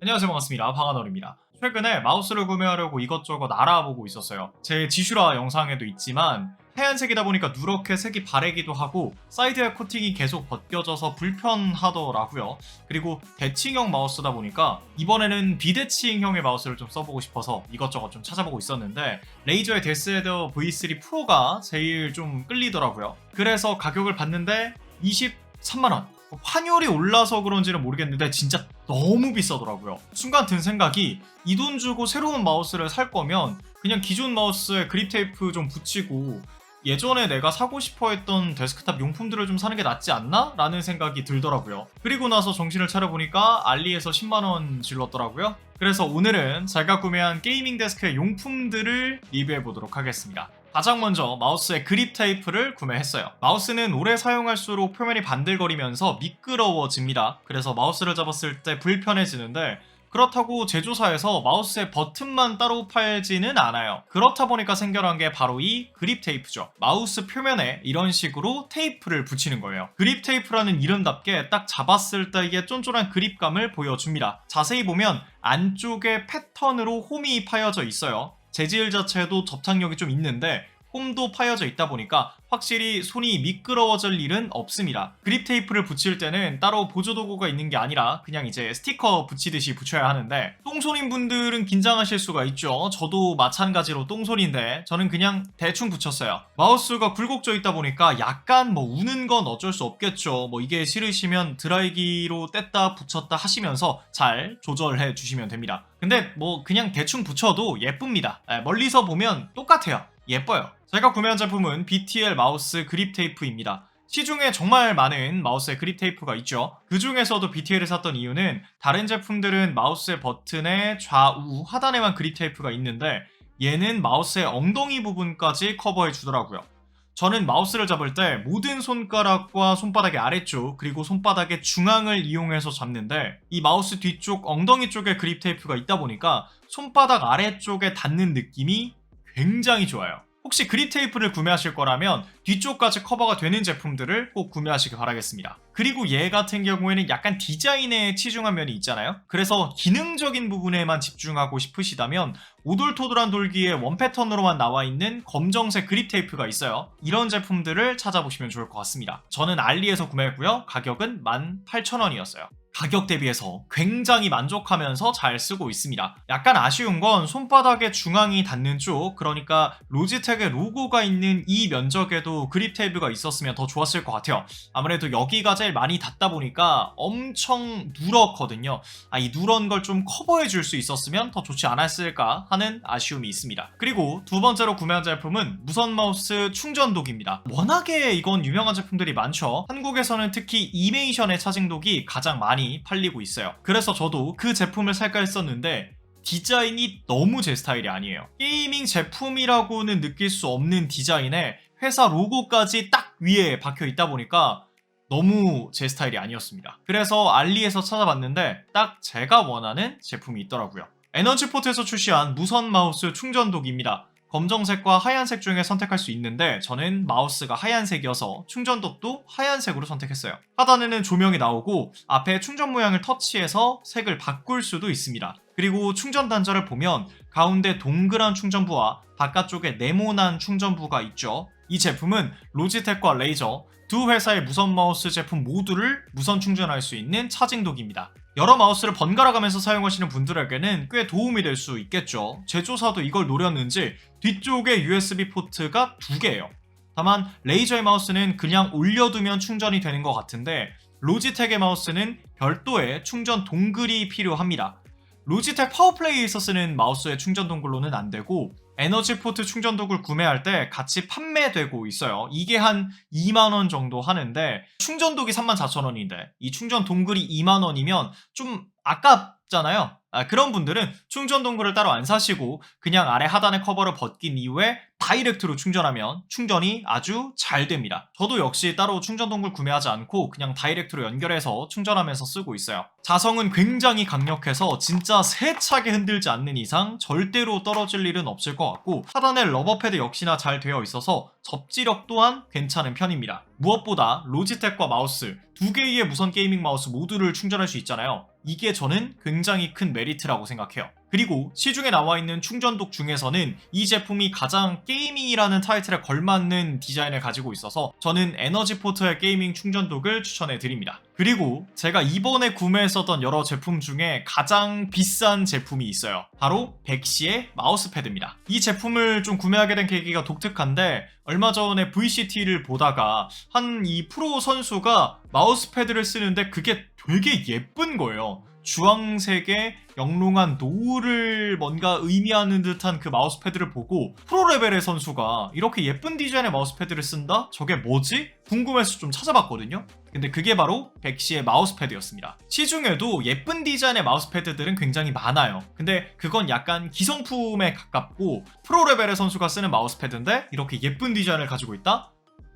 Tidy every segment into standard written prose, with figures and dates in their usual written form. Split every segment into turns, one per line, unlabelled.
안녕하세요, 반갑습니다. 방한월입니다. 최근에 마우스를 구매하려고 이것저것 알아보고 있었어요. 제 지슈라 영상에도 있지만 하얀색이다 보니까 누렇게 색이 바래기도 하고 사이드에 코팅이 계속 벗겨져서 불편하더라고요. 그리고 대칭형 마우스다 보니까 이번에는 비대칭형의 마우스를 좀 써보고 싶어서 이것저것 좀 찾아보고 있었는데 레이저의 데스헤더 V3 프로가 제일 좀 끌리더라고요. 그래서 가격을 봤는데 23만원. 환율이 올라서 그런지는 모르겠는데 진짜 너무 비싸더라고요. 순간 든 생각이 이 돈 주고 새로운 마우스를 살 거면 그냥 기존 마우스에 그립 테이프 좀 붙이고 예전에 내가 사고 싶어 했던 데스크탑 용품들을 좀 사는 게 낫지 않나? 라는 생각이 들더라고요. 그리고 나서 정신을 차려보니까 알리에서 10만원 질렀더라고요. 그래서 오늘은 제가 구매한 게이밍 데스크의 용품들을 리뷰해보도록 하겠습니다. 가장 먼저 마우스의 그립 테이프를 구매했어요. 마우스는 오래 사용할수록 표면이 반들거리면서 미끄러워집니다. 그래서 마우스를 잡았을 때 불편해지는데 그렇다고 제조사에서 마우스의 버튼만 따로 팔지는 않아요. 그렇다 보니까 생겨난 게 바로 이 그립 테이프죠. 마우스 표면에 이런 식으로 테이프를 붙이는 거예요. 그립 테이프라는 이름답게 딱 잡았을 때의 쫀쫀한 그립감을 보여줍니다. 자세히 보면 안쪽에 패턴으로 홈이 파여져 있어요. 재질 자체도 접착력이 좀 있는데 홈도 파여져 있다 보니까 확실히 손이 미끄러워질 일은 없습니다. 그립 테이프를 붙일 때는 따로 보조 도구가 있는 게 아니라 그냥 이제 스티커 붙이듯이 붙여야 하는데 똥손인 분들은 긴장하실 수가 있죠. 저도 마찬가지로 똥손인데 저는 그냥 대충 붙였어요. 마우스가 굴곡져 있다 보니까 약간 우는 건 어쩔 수 없겠죠. 이게 싫으시면 드라이기로 뗐다 붙였다 하시면서 잘 조절해 주시면 됩니다. 근데 그냥 대충 붙여도 예쁩니다. 멀리서 보면 똑같아요. 예뻐요. 제가 구매한 제품은 BTL 마우스 그립 테이프입니다. 시중에 정말 많은 마우스의 그립 테이프가 있죠. 그 중에서도 BTL을 샀던 이유는 다른 제품들은 마우스의 버튼의 좌우 하단에만 그립 테이프가 있는데 얘는 마우스의 엉덩이 부분까지 커버해 주더라고요. 저는 마우스를 잡을 때 모든 손가락과 손바닥의 아래쪽 그리고 손바닥의 중앙을 이용해서 잡는데 이 마우스 뒤쪽 엉덩이 쪽에 그립 테이프가 있다 보니까 손바닥 아래쪽에 닿는 느낌이 굉장히 좋아요. 혹시 그립 테이프를 구매하실 거라면 뒤쪽까지 커버가 되는 제품들을 꼭 구매하시길 바라겠습니다. 그리고 얘 같은 경우에는 약간 디자인에 치중한 면이 있잖아요. 그래서 기능적인 부분에만 집중하고 싶으시다면 오돌토돌한 돌기에 원 패턴으로만 나와 있는 검정색 그립 테이프가 있어요. 이런 제품들을 찾아보시면 좋을 것 같습니다. 저는 알리에서 구매했고요. 가격은 18,000원이었어요. 가격 대비해서 굉장히 만족하면서 잘 쓰고 있습니다. 약간 아쉬운 건 손바닥의 중앙이 닿는 쪽, 그러니까 로지텍의 로고가 있는 이 면적에도 그립 테이프가 있었으면 더 좋았을 것 같아요. 아무래도 여기가 제일 많이 닿다 보니까 엄청 누렇거든요. 이 누런 걸 좀 커버해 줄 수 있었으면 더 좋지 않았을까 하는 아쉬움이 있습니다. 그리고 두 번째로 구매한 제품은 무선 마우스 충전독입니다. 워낙에 이건 유명한 제품들이 많죠. 한국에서는 특히 이메이션의 차징독이 가장 많이 팔리고 있어요. 그래서 저도 그 제품을 살까 했었는데 디자인이 너무 제 스타일이 아니에요. 게이밍 제품이라고는 느낄 수 없는 디자인에 회사 로고까지 딱 위에 박혀 있다 보니까 너무 제 스타일이 아니었습니다. 그래서 알리에서 찾아봤는데 딱 제가 원하는 제품이 있더라고요. 에너지포트에서 출시한 무선 마우스 충전독입니다. 검정색과 하얀색 중에 선택할 수 있는데 저는 마우스가 하얀색이어서 충전독도 하얀색으로 선택했어요. 하단에는 조명이 나오고 앞에 충전 모양을 터치해서 색을 바꿀 수도 있습니다. 그리고 충전 단자를 보면 가운데 동그란 충전부와 바깥쪽에 네모난 충전부가 있죠. 이 제품은 로지텍과 레이저 두 회사의 무선 마우스 제품 모두를 무선 충전할 수 있는 차징독입니다. 여러 마우스를 번갈아 가면서 사용하시는 분들에게는 꽤 도움이 될 수 있겠죠. 제조사도 이걸 노렸는지 뒤쪽에 USB 포트가 2개예요. 다만 레이저의 마우스는 그냥 올려두면 충전이 되는 것 같은데 로지텍의 마우스는 별도의 충전 동글이 필요합니다. 로지텍 파워플레이에서 쓰는 마우스의 충전 동글로는 안 되고 에너지포트 충전독을 구매할 때 같이 판매되고 있어요. 이게 한 2만원 정도 하는데 충전독이 34,000원인데 이 충전 동글이 2만원이면 좀 아깝잖아요. 그런 분들은 충전 동글을 따로 안 사시고 그냥 아래 하단의 커버를 벗긴 이후에 다이렉트로 충전하면 충전이 아주 잘 됩니다. 저도 역시 따로 충전 동글 구매하지 않고 그냥 다이렉트로 연결해서 충전하면서 쓰고 있어요. 자성은 굉장히 강력해서 진짜 세차게 흔들지 않는 이상 절대로 떨어질 일은 없을 것 같고 하단에 러버 패드 역시나 잘 되어 있어서 접지력 또한 괜찮은 편입니다. 무엇보다 로지텍과 마우스 2개의 무선 게이밍 마우스 모두를 충전할 수 있잖아요. 이게 저는 굉장히 큰 메리트라고 생각해요. 그리고 시중에 나와 있는 충전독 중에서는 이 제품이 가장 게이밍이라는 타이틀에 걸맞는 디자인을 가지고 있어서 저는 에너지포트의 게이밍 충전독을 추천해 드립니다. 그리고 제가 이번에 구매했었던 여러 제품 중에 가장 비싼 제품이 있어요. 바로 백시의 마우스패드입니다. 이 제품을 좀 구매하게 된 계기가 독특한데, 얼마 전에 VCT를 보다가 한 이 프로 선수가 마우스패드를 쓰는데 그게 되게 예쁜 거예요. 주황색의 영롱한 노을을 뭔가 의미하는 듯한 그 마우스패드를 보고 프로 레벨의 선수가 이렇게 예쁜 디자인의 마우스패드를 쓴다? 저게 뭐지? 궁금해서 좀 찾아봤거든요. 근데 그게 바로 백시의 마우스패드였습니다. 시중에도 예쁜 디자인의 마우스패드들은 굉장히 많아요. 근데 그건 약간 기성품에 가깝고 프로 레벨의 선수가 쓰는 마우스패드인데 이렇게 예쁜 디자인을 가지고 있다?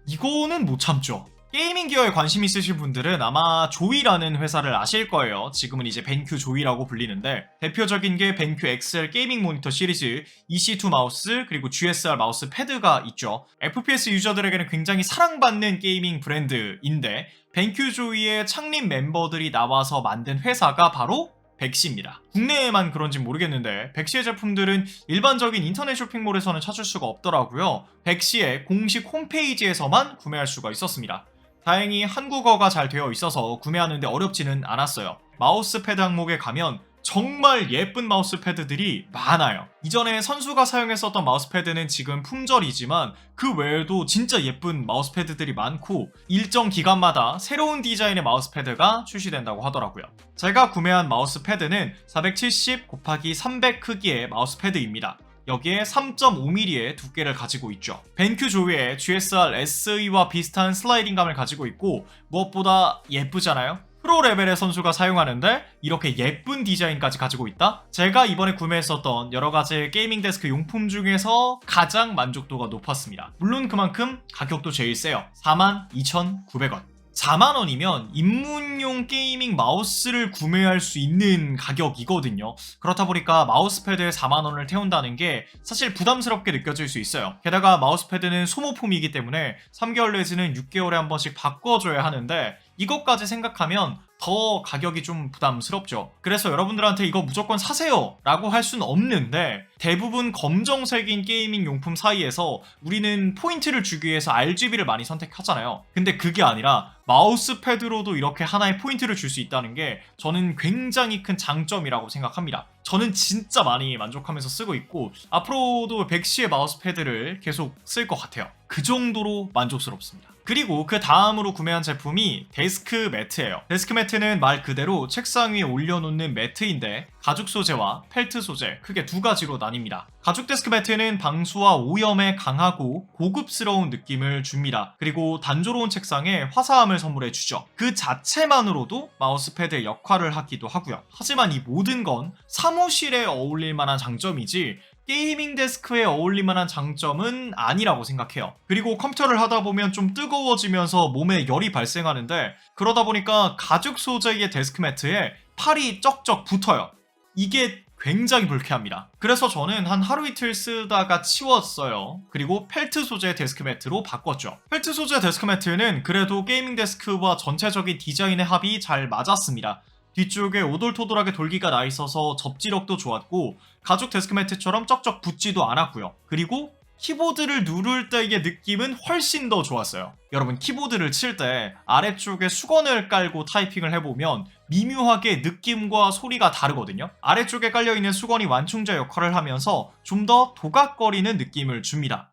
이거는 못 참죠. 게이밍 기어에 관심 있으신 분들은 아마 조이라는 회사를 아실 거예요. 지금은 이제 벤큐 조이라고 불리는데, 대표적인 게 벤큐 XL 게이밍 모니터 시리즈, EC2 마우스, 그리고 GSR 마우스 패드가 있죠. FPS 유저들에게는 굉장히 사랑받는 게이밍 브랜드인데, 벤큐 조이의 창립 멤버들이 나와서 만든 회사가 바로 백시입니다. 국내에만 그런지 모르겠는데 백시의 제품들은 일반적인 인터넷 쇼핑몰에서는 찾을 수가 없더라고요. 백시의 공식 홈페이지에서만 구매할 수가 있었습니다. 다행히 한국어가 잘 되어 있어서 구매하는데 어렵지는 않았어요. 마우스패드 항목에 가면 정말 예쁜 마우스패드들이 많아요. 이전에 선수가 사용했었던 마우스패드는 지금 품절이지만 그 외에도 진짜 예쁜 마우스패드들이 많고 일정 기간마다 새로운 디자인의 마우스패드가 출시된다고 하더라고요. 제가 구매한 마우스패드는 470x300 크기의 마우스패드입니다. 여기에 3.5mm의 두께를 가지고 있죠. 벤큐 조이의 GSR SE와 비슷한 슬라이딩감을 가지고 있고 무엇보다 예쁘잖아요? 프로 레벨의 선수가 사용하는데 이렇게 예쁜 디자인까지 가지고 있다? 제가 이번에 구매했었던 여러가지 게이밍 데스크 용품 중에서 가장 만족도가 높았습니다. 물론 그만큼 가격도 제일 세요. 42,900원. 4만원이면 입문용 게이밍 마우스를 구매할 수 있는 가격이거든요. 그렇다 보니까 마우스패드에 4만원을 태운다는 게 사실 부담스럽게 느껴질 수 있어요. 게다가 마우스패드는 소모품이기 때문에 3개월 내지는 6개월에 한 번씩 바꿔줘야 하는데 이것까지 생각하면 더 가격이 좀 부담스럽죠. 그래서 여러분들한테 이거 무조건 사세요 라고 할 수는 없는데, 대부분 검정색인 게이밍 용품 사이에서 우리는 포인트를 주기 위해서 RGB를 많이 선택하잖아요. 근데 그게 아니라 마우스패드로도 이렇게 하나의 포인트를 줄 수 있다는 게 저는 굉장히 큰 장점이라고 생각합니다. 저는 진짜 많이 만족하면서 쓰고 있고 앞으로도 백시의 마우스패드를 계속 쓸 것 같아요. 그 정도로 만족스럽습니다. 그리고 그 다음으로 구매한 제품이 데스크 매트예요. 데스크 매트는 말 그대로 책상 위에 올려놓는 매트인데 가죽 소재와 펠트 소재 크게 두 가지로 나뉩니다. 가죽 데스크 매트는 방수와 오염에 강하고 고급스러운 느낌을 줍니다. 그리고 단조로운 책상에 화사함을 선물해주죠. 그 자체만으로도 마우스패드의 역할을 하기도 하고요. 하지만 이 모든 건 사무실에 어울릴 만한 장점이지 게이밍 데스크에 어울릴 만한 장점은 아니라고 생각해요. 그리고 컴퓨터를 하다 보면 좀 뜨거워지면서 몸에 열이 발생하는데 그러다 보니까 가죽 소재의 데스크 매트에 팔이 쩍쩍 붙어요. 이게 굉장히 불쾌합니다. 그래서 저는 한 하루 이틀 쓰다가 치웠어요. 그리고 펠트 소재 데스크 매트로 바꿨죠. 펠트 소재 데스크 매트는 그래도 게이밍 데스크와 전체적인 디자인의 합이 잘 맞았습니다. 뒤쪽에 오돌토돌하게 돌기가 나 있어서 접지력도 좋았고 가죽 데스크 매트처럼 쩍쩍 붙지도 않았고요. 그리고 키보드를 누를 때의 느낌은 훨씬 더 좋았어요. 여러분 키보드를 칠 때 아래쪽에 수건을 깔고 타이핑을 해보면 미묘하게 느낌과 소리가 다르거든요. 아래쪽에 깔려있는 수건이 완충제 역할을 하면서 좀 더 도각거리는 느낌을 줍니다.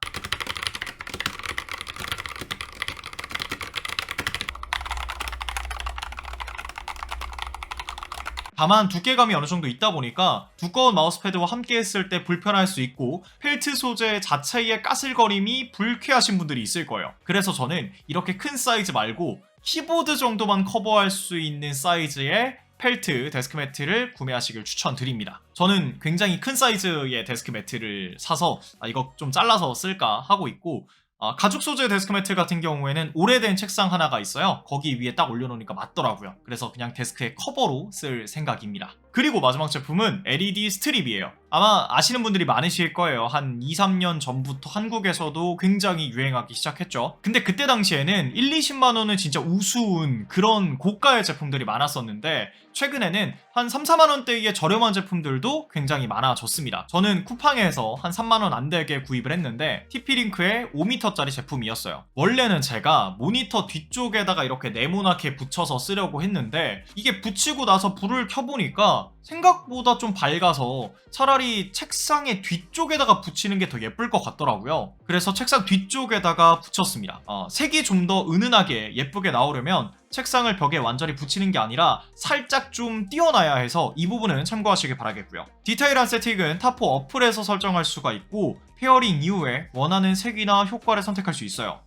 다만 두께감이 어느 정도 있다 보니까 두꺼운 마우스패드와 함께 했을 때 불편할 수 있고 펠트 소재 자체의 까슬거림이 불쾌하신 분들이 있을 거예요. 그래서 저는 이렇게 큰 사이즈 말고 키보드 정도만 커버할 수 있는 사이즈의 펠트 데스크 매트를 구매하시길 추천드립니다. 저는 굉장히 큰 사이즈의 데스크 매트를 사서 이거 좀 잘라서 쓸까 하고 있고, 가죽 소재 데스크 매트 같은 경우에는 오래된 책상 하나가 있어요. 거기 위에 딱 올려놓으니까 맞더라고요. 그래서 그냥 데스크의 커버로 쓸 생각입니다. 그리고 마지막 제품은 LED 스트립이에요. 아마 아시는 분들이 많으실 거예요. 한 2, 3년 전부터 한국에서도 굉장히 유행하기 시작했죠. 근데 그때 당시에는 1, 20만 원은 진짜 우스운 그런 고가의 제품들이 많았었는데 최근에는 한 3, 4만 원대의 저렴한 제품들도 굉장히 많아졌습니다. 저는 쿠팡에서 한 3만 원 안 되게 구입을 했는데 TP-링크의 5m짜리 제품이었어요. 원래는 제가 모니터 뒤쪽에다가 이렇게 네모나게 붙여서 쓰려고 했는데 이게 붙이고 나서 불을 켜보니까 생각보다 좀 밝아서 차라리 책상의 뒤쪽에다가 붙이는 게 더 예쁠 것 같더라고요. 그래서 책상 뒤쪽에다가 붙였습니다. 색이 좀 더 은은하게 예쁘게 나오려면 책상을 벽에 완전히 붙이는 게 아니라 살짝 좀 띄워놔야 해서 이 부분은 참고하시길 바라겠고요. 디테일한 세팅은 타포 어플에서 설정할 수가 있고 페어링 이후에 원하는 색이나 효과를 선택할 수 있어요.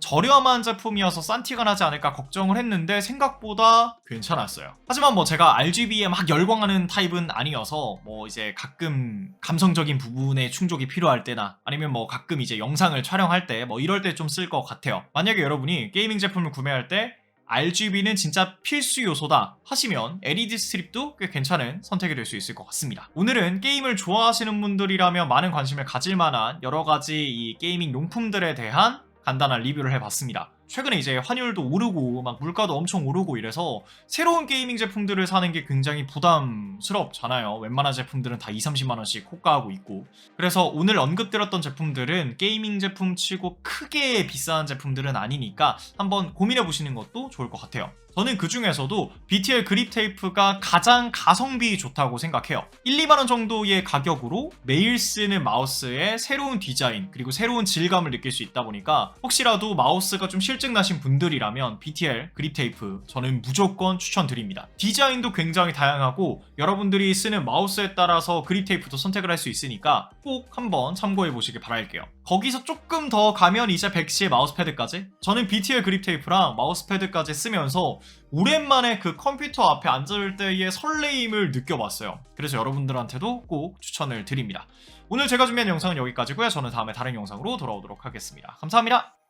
저렴한 제품이어서 싼 티가 나지 않을까 걱정을 했는데 생각보다 괜찮았어요. 하지만 뭐 제가 RGB에 막 열광하는 타입은 아니어서 뭐 이제 가끔 감성적인 부분에 충족이 필요할 때나 아니면 뭐 가끔 이제 영상을 촬영할 때 뭐 이럴 때 좀 쓸 것 같아요. 만약에 여러분이 게이밍 제품을 구매할 때 RGB는 진짜 필수 요소다 하시면 LED 스트립도 꽤 괜찮은 선택이 될 수 있을 것 같습니다. 오늘은 게임을 좋아하시는 분들이라면 많은 관심을 가질 만한 여러 가지 이 게이밍 용품들에 대한 간단한 리뷰를 해봤습니다. 최근에 이제 환율도 오르고 막 물가도 엄청 오르고 이래서 새로운 게이밍 제품들을 사는 게 굉장히 부담스럽잖아요. 웬만한 제품들은 다 20, 30만 원씩 호가하고 있고. 그래서 오늘 언급드렸던 제품들은 게이밍 제품 치고 크게 비싼 제품들은 아니니까 한번 고민해 보시는 것도 좋을 것 같아요. 저는 그 중에서도 BTL 그립 테이프가 가장 가성비 좋다고 생각해요. 1, 2만 원 정도의 가격으로 매일 쓰는 마우스의 새로운 디자인 그리고 새로운 질감을 느낄 수 있다 보니까 혹시라도 마우스가 좀 실증나신 분들이라면 BTL 그립 테이프 저는 무조건 추천드립니다. 디자인도 굉장히 다양하고 여러분들이 쓰는 마우스에 따라서 그립 테이프도 선택을 할 수 있으니까 꼭 한번 참고해 보시길 바랄게요. 거기서 조금 더 가면 이제 백시의 마우스패드까지? 저는 BTL 그립 테이프랑 마우스패드까지 쓰면서 오랜만에 그 컴퓨터 앞에 앉을 때의 설레임을 느껴봤어요. 그래서 여러분들한테도 꼭 추천을 드립니다. 오늘 제가 준비한 영상은 여기까지고요. 저는 다음에 다른 영상으로 돌아오도록 하겠습니다. 감사합니다.